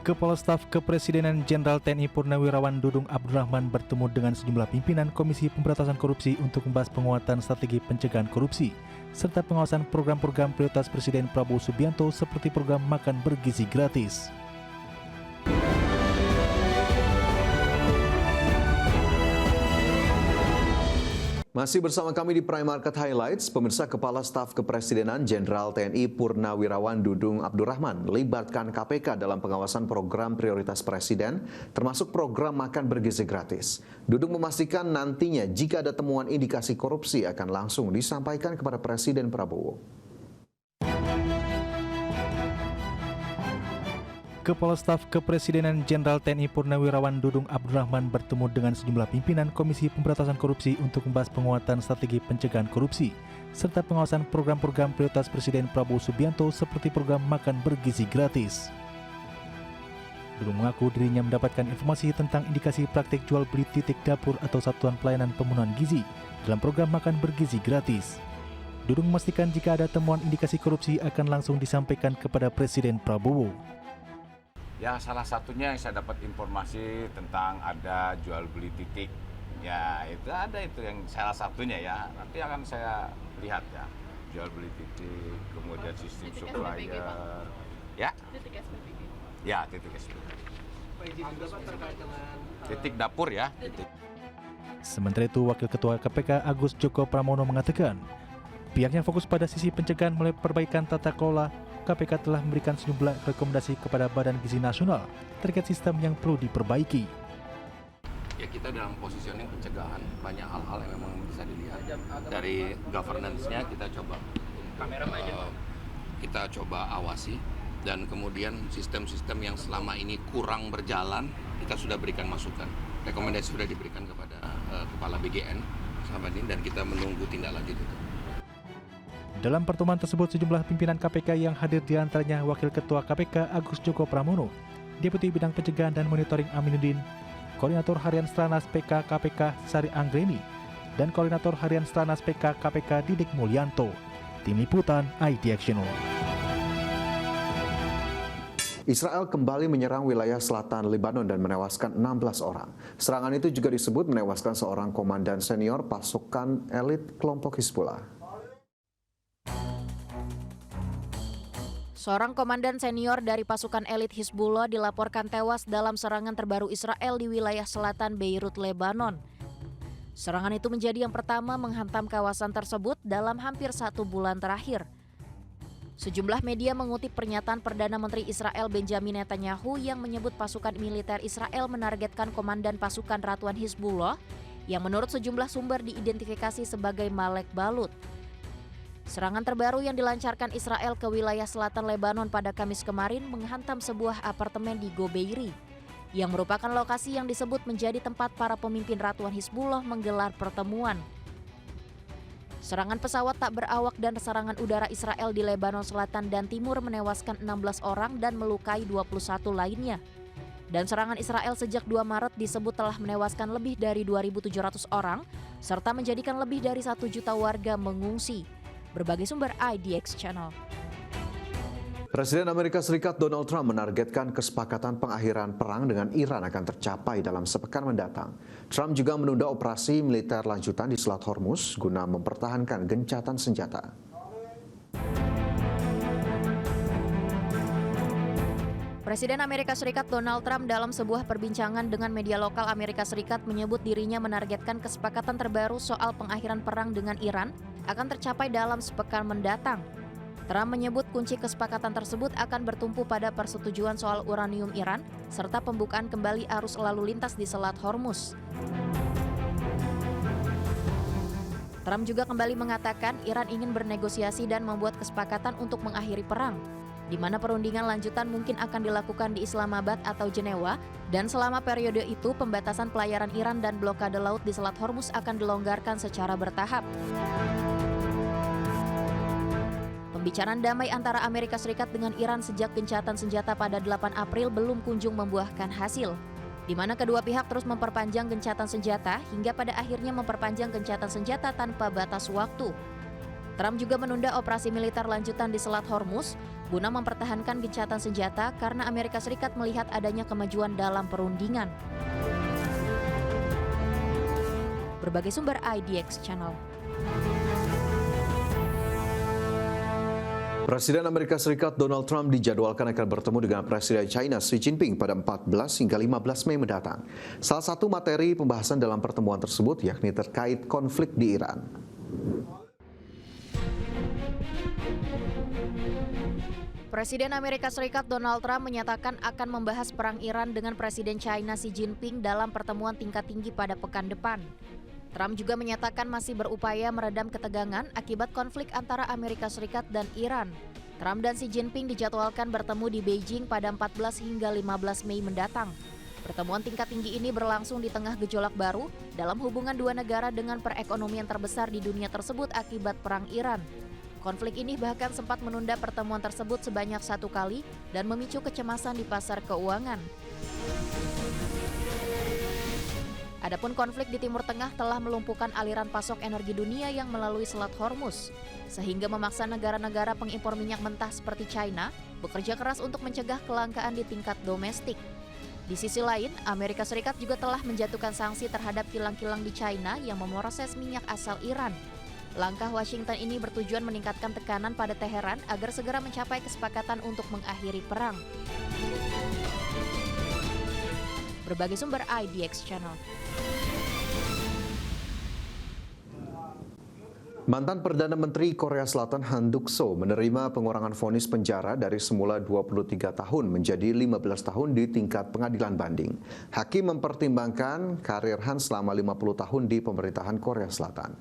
Kepala Staf Kepresidenan Jenderal TNI Purnawirawan Dudung Abdurrahman bertemu dengan sejumlah pimpinan Komisi Pemberantasan Korupsi untuk membahas penguatan strategi pencegahan korupsi, serta pengawasan program-program prioritas Presiden Prabowo Subianto seperti program makan bergizi gratis. Masih bersama kami di Prime Market Highlights, pemirsa. Kepala Staf Kepresidenan Jenderal TNI Purnawirawan Dudung Abdurrahman melibatkan KPK dalam pengawasan program prioritas Presiden, termasuk program makan bergizi gratis. Dudung memastikan nantinya jika ada temuan indikasi korupsi akan langsung disampaikan kepada Presiden Prabowo. Kepala Staf Kepresidenan Jenderal TNI Purnawirawan Dudung Abdurrahman bertemu dengan sejumlah pimpinan Komisi Pemberantasan Korupsi untuk membahas penguatan strategi pencegahan korupsi, serta pengawasan program-program prioritas Presiden Prabowo Subianto seperti program makan bergizi gratis. Dudung mengaku dirinya mendapatkan informasi tentang indikasi praktik jual beli titik dapur atau satuan pelayanan pemenuhan gizi dalam program makan bergizi gratis. Dudung memastikan jika ada temuan indikasi korupsi akan langsung disampaikan kepada Presiden Prabowo. Ya, salah satunya yang saya dapat informasi tentang ada jual beli titik. Ya, itu ada itu yang salah satunya ya. Nanti akan saya lihat ya. Jual beli titik, kemudian sistem supplier. Ya? Titik SPBG. Ya, titik SPBG. Titik dapur ya. Titik. Sementara itu, Wakil Ketua KPK Agus Joko Pramono mengatakan, pihaknya fokus pada sisi pencegahan melalui perbaikan tata kelola. KPK telah memberikan sejumlah rekomendasi kepada Badan Gizi Nasional terkait sistem yang perlu diperbaiki. Ya, kita dalam positioning pencegahan, banyak hal-hal yang memang bisa dilihat dari governance-nya kita coba awasi, dan kemudian sistem-sistem yang selama ini kurang berjalan kita sudah berikan masukan. Rekomendasi sudah diberikan kepada Kepala BGN sampai ini, dan kita menunggu tindak lanjut itu. Dalam pertemuan tersebut, sejumlah pimpinan KPK yang hadir diantaranya Wakil Ketua KPK Agus Joko Pramono, Deputi Bidang Pencegahan dan Monitoring Aminuddin, Koordinator Harian Stranas PK KPK Sari Anggreni, dan Koordinator Harian Stranas PK KPK Didik Mulyanto. Tim Liputan IDX Channel. Israel kembali menyerang wilayah selatan Lebanon dan menewaskan 16 orang. Serangan itu juga disebut menewaskan seorang komandan senior pasukan elit kelompok Hizbullah. Seorang komandan senior dari pasukan elit Hizbullah dilaporkan tewas dalam serangan terbaru Israel di wilayah selatan Beirut, Lebanon. Serangan itu menjadi yang pertama menghantam kawasan tersebut dalam hampir 1 bulan terakhir. Sejumlah media mengutip pernyataan Perdana Menteri Israel Benjamin Netanyahu yang menyebut pasukan militer Israel menargetkan komandan pasukan Ratuan Hizbullah yang menurut sejumlah sumber diidentifikasi sebagai Malek Balut. Serangan terbaru yang dilancarkan Israel ke wilayah selatan Lebanon pada Kamis kemarin menghantam sebuah apartemen di Gobeiri, yang merupakan lokasi yang disebut menjadi tempat para pemimpin Ratuan Hizbullah menggelar pertemuan. Serangan pesawat tak berawak dan serangan udara Israel di Lebanon Selatan dan Timur menewaskan 16 orang dan melukai 21 lainnya. Dan serangan Israel sejak 2 Maret disebut telah menewaskan lebih dari 2.700 orang, serta menjadikan lebih dari 1 juta warga mengungsi. Berbagai sumber IDX Channel. Presiden Amerika Serikat Donald Trump menargetkan kesepakatan pengakhiran perang dengan Iran akan tercapai dalam sepekan mendatang. Trump juga menunda operasi militer lanjutan di Selat Hormuz guna mempertahankan gencatan senjata. Presiden Amerika Serikat Donald Trump dalam sebuah perbincangan dengan media lokal Amerika Serikat menyebut dirinya menargetkan kesepakatan terbaru soal pengakhiran perang dengan Iran akan tercapai dalam sepekan mendatang. Trump menyebut kunci kesepakatan tersebut akan bertumpu pada persetujuan soal uranium Iran serta pembukaan kembali arus lalu lintas di Selat Hormuz. Trump juga kembali mengatakan Iran ingin bernegosiasi dan membuat kesepakatan untuk mengakhiri perang, di mana perundingan lanjutan mungkin akan dilakukan di Islamabad atau Jenewa, dan selama periode itu pembatasan pelayaran Iran dan blokade laut di Selat Hormuz akan dilonggarkan secara bertahap. Pembicaraan damai antara Amerika Serikat dengan Iran sejak gencatan senjata pada 8 April belum kunjung membuahkan hasil, di mana kedua pihak terus memperpanjang gencatan senjata hingga pada akhirnya memperpanjang gencatan senjata tanpa batas waktu. Trump juga menunda operasi militer lanjutan di Selat Hormuz guna mempertahankan gencatan senjata karena Amerika Serikat melihat adanya kemajuan dalam perundingan. Berbagai sumber IDX Channel. Presiden Amerika Serikat Donald Trump dijadwalkan akan bertemu dengan Presiden China Xi Jinping pada 14 hingga 15 Mei mendatang. Salah satu materi pembahasan dalam pertemuan tersebut yakni terkait konflik di Iran. Presiden Amerika Serikat Donald Trump menyatakan akan membahas perang Iran dengan Presiden China Xi Jinping dalam pertemuan tingkat tinggi pada pekan depan. Trump juga menyatakan masih berupaya meredam ketegangan akibat konflik antara Amerika Serikat dan Iran. Trump dan Xi Jinping dijadwalkan bertemu di Beijing pada 14 hingga 15 Mei mendatang. Pertemuan tingkat tinggi ini berlangsung di tengah gejolak baru dalam hubungan dua negara dengan perekonomian terbesar di dunia tersebut akibat perang Iran. Konflik ini bahkan sempat menunda pertemuan tersebut sebanyak 1 kali dan memicu kecemasan di pasar keuangan. Adapun konflik di Timur Tengah telah melumpuhkan aliran pasok energi dunia yang melalui Selat Hormuz, sehingga memaksa negara-negara pengimpor minyak mentah seperti China bekerja keras untuk mencegah kelangkaan di tingkat domestik. Di sisi lain, Amerika Serikat juga telah menjatuhkan sanksi terhadap kilang-kilang di China yang memproses minyak asal Iran. Langkah Washington ini bertujuan meningkatkan tekanan pada Teheran agar segera mencapai kesepakatan untuk mengakhiri perang. Berbagai sumber IDX Channel. Mantan Perdana Menteri Korea Selatan Han Duck-soo menerima pengurangan vonis penjara dari semula 23 tahun menjadi 15 tahun di tingkat pengadilan banding. Hakim mempertimbangkan karir Han selama 50 tahun di pemerintahan Korea Selatan.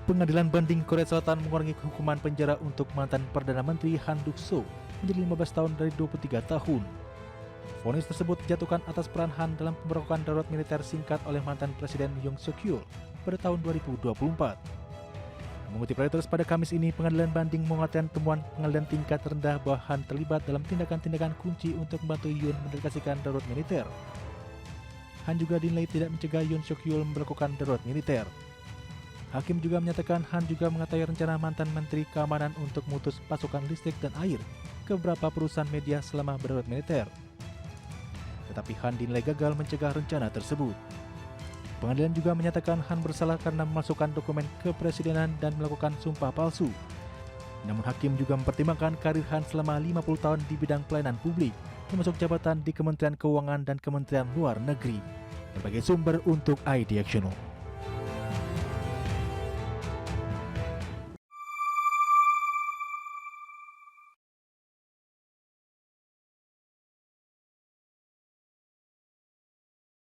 Pengadilan banding Korea Selatan mengurangi hukuman penjara untuk mantan Perdana Menteri Han Duck-soo menjadi 15 tahun dari 23 tahun. Vonis tersebut dijatuhkan atas peran Han dalam pemberlakuan darurat militer singkat oleh mantan Presiden Yoon Suk-yeol pada tahun 2024. Mengutip Reuters pada Kamis ini, pengadilan banding mengatakan temuan pengadilan tingkat rendah bahwa Han terlibat dalam tindakan-tindakan kunci untuk membantu Yoon mendeklarasikan darurat militer. Han juga dinilai tidak mencegah Yoon Suk-yeol melakukan darurat militer. Hakim juga menyatakan Han juga mengetahui rencana mantan Menteri Keamanan untuk memutus pasokan listrik dan air ke beberapa perusahaan media selama berdarurat militer. Tetapi Han dinilai gagal mencegah rencana tersebut. Pengadilan juga menyatakan Han bersalah karena memasukkan dokumen kepresidenan dan melakukan sumpah palsu. Namun hakim juga mempertimbangkan karir Han selama 50 tahun di bidang pelayanan publik, termasuk jabatan di Kementerian Keuangan dan Kementerian Luar Negeri. Berbagai sumber untuk IDX Channel.